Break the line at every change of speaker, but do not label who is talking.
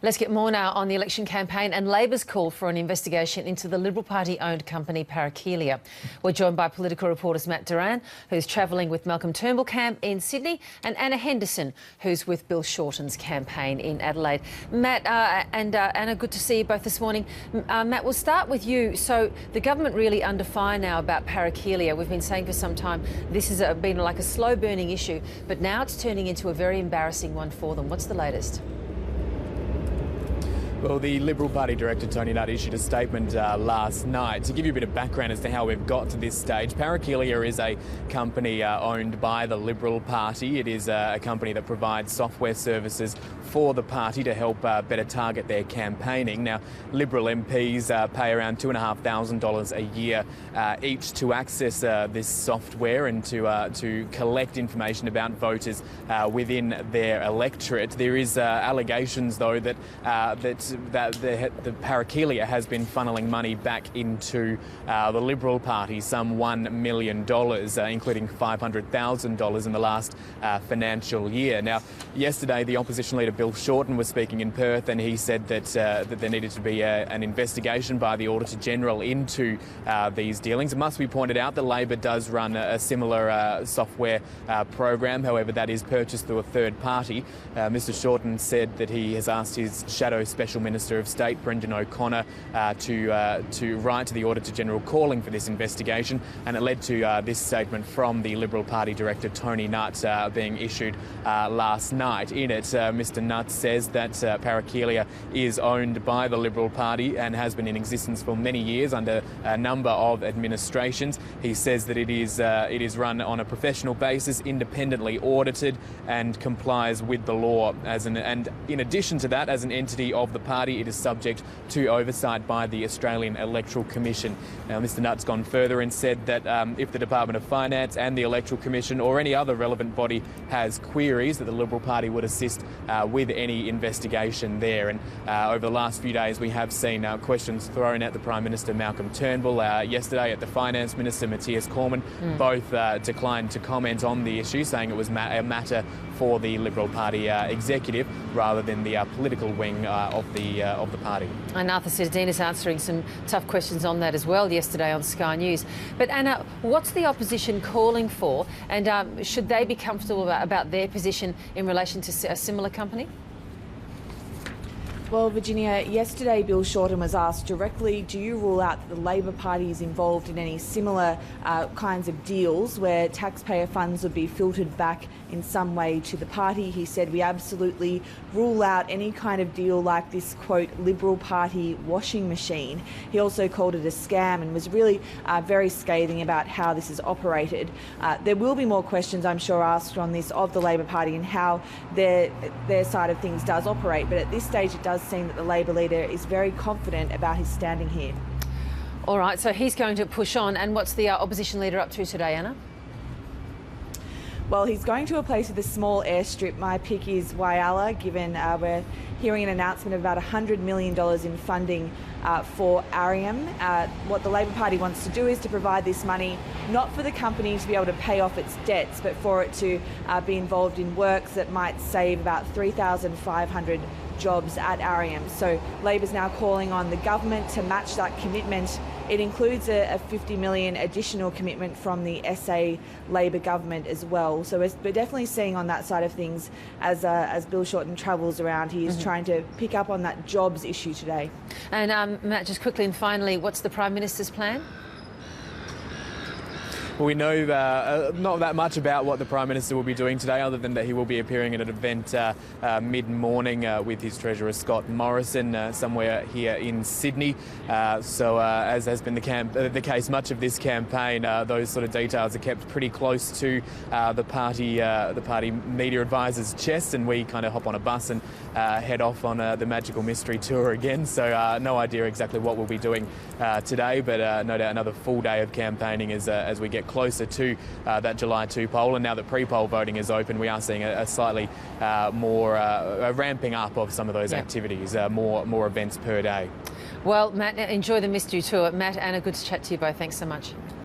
Let's get more now on the election campaign and Labor's call for an investigation into the Liberal Party-owned company Parakelia. We're joined by political reporters Matt Duran, who's travelling with Malcolm Turnbull camp in Sydney, and Anna Henderson, who's with Bill Shorten's campaign in Adelaide. Matt and Anna, good to see you both this morning. Matt, we'll start with you. So the government really under fire now about Parakelia. We've been saying for some time this has been like a slow-burning issue, but now it's turning into a very embarrassing one for them. What's the latest?
Well, the Liberal Party director, Tony Nutt, issued a statement last night. To give you a bit of background as to how we've got to this stage, Parakelia is a company owned by the Liberal Party. It is a company that provides software services for the party to help better target their campaigning. Now, Liberal MPs pay around $2,500 a year each to access this software and to collect information about voters within their electorate. There is allegations, though, that the Parakelia has been funneling money back into the Liberal Party, some $1 million, including $500,000 in the last financial year. Now, yesterday, the opposition leader Bill Shorten was speaking in Perth, and he said that there needed to be an investigation by the Auditor-General into these dealings. It must be pointed out that Labor does run a similar software program. However, that is purchased through a third party. Mr Shorten said that he has asked his shadow Special Minister of State, Brendan O'Connor, to write to the Auditor-General calling for this investigation, and it led to this statement from the Liberal Party director, Tony Nutt, being issued last night. In it, Mr Nutt says that Parakelia is owned by the Liberal Party and has been in existence for many years under a number of administrations. He says that it is run on a professional basis, independently audited, and complies with the law. And in addition to that, as an entity of the party, it is subject to oversight by the Australian Electoral Commission. Now, Mr Nutt's gone further and said that if the Department of Finance and the Electoral Commission or any other relevant body has queries, that the Liberal Party would assist with any investigation there. And over the last few days, we have seen questions thrown at the Prime Minister, Malcolm Turnbull, yesterday at the Finance Minister, Matthias Cormann. Both declined to comment on the issue, saying it was a matter for the Liberal Party executive rather than the political wing of the party. And
Arthur Sardina's answering some tough questions on that as well yesterday on Sky News. But Anna, what's the opposition calling for, and should they be comfortable about their position in relation to a similar company?
Well, Virginia, yesterday Bill Shorten was asked directly, do you rule out that the Labor Party is involved in any similar kinds of deals where taxpayer funds would be filtered back in some way to the party? He said, we absolutely rule out any kind of deal like this, quote, Liberal Party washing machine. He also called it a scam and was really very scathing about how this is operated. There will be more questions, I'm sure, asked on this of the Labor Party and how their side of things does operate. But at this stage, it does seem that the Labor leader is very confident about his standing here.
All right, so he's going to push on. And what's the opposition leader up to today, Anna?
Well, he's going to a place with a small airstrip. My pick is Whyalla, given we're hearing an announcement of about $100 million in funding for Arium. What the Labor Party wants to do is to provide this money not for the company to be able to pay off its debts, but for it to be involved in works that might save about 3,500 jobs at Arium. So Labor's now calling on the government to match that commitment. It includes a $50 million additional commitment from the SA Labor government as well. So we're definitely seeing on that side of things as Bill Shorten travels around, he is trying to pick up on that jobs issue today.
And Matt, just quickly and finally, what's the Prime Minister's plan?
Well, we know not that much about what the Prime Minister will be doing today, other than that he will be appearing at an event mid-morning with his Treasurer Scott Morrison somewhere here in Sydney. So as has been the case much of this campaign, those sort of details are kept pretty close to the party media advisor's chest, and we kind of hop on a bus and head off on the Magical Mystery Tour again. So no idea exactly what we'll be doing today, but no doubt another full day of campaigning as we get closer to that July 2 poll. And now that pre-poll voting is open, we are seeing a slightly more ramping up of some of those activities, more events per day.
Well, Matt, enjoy the mystery tour. Matt, Anna, good to chat to you both. Thanks so much.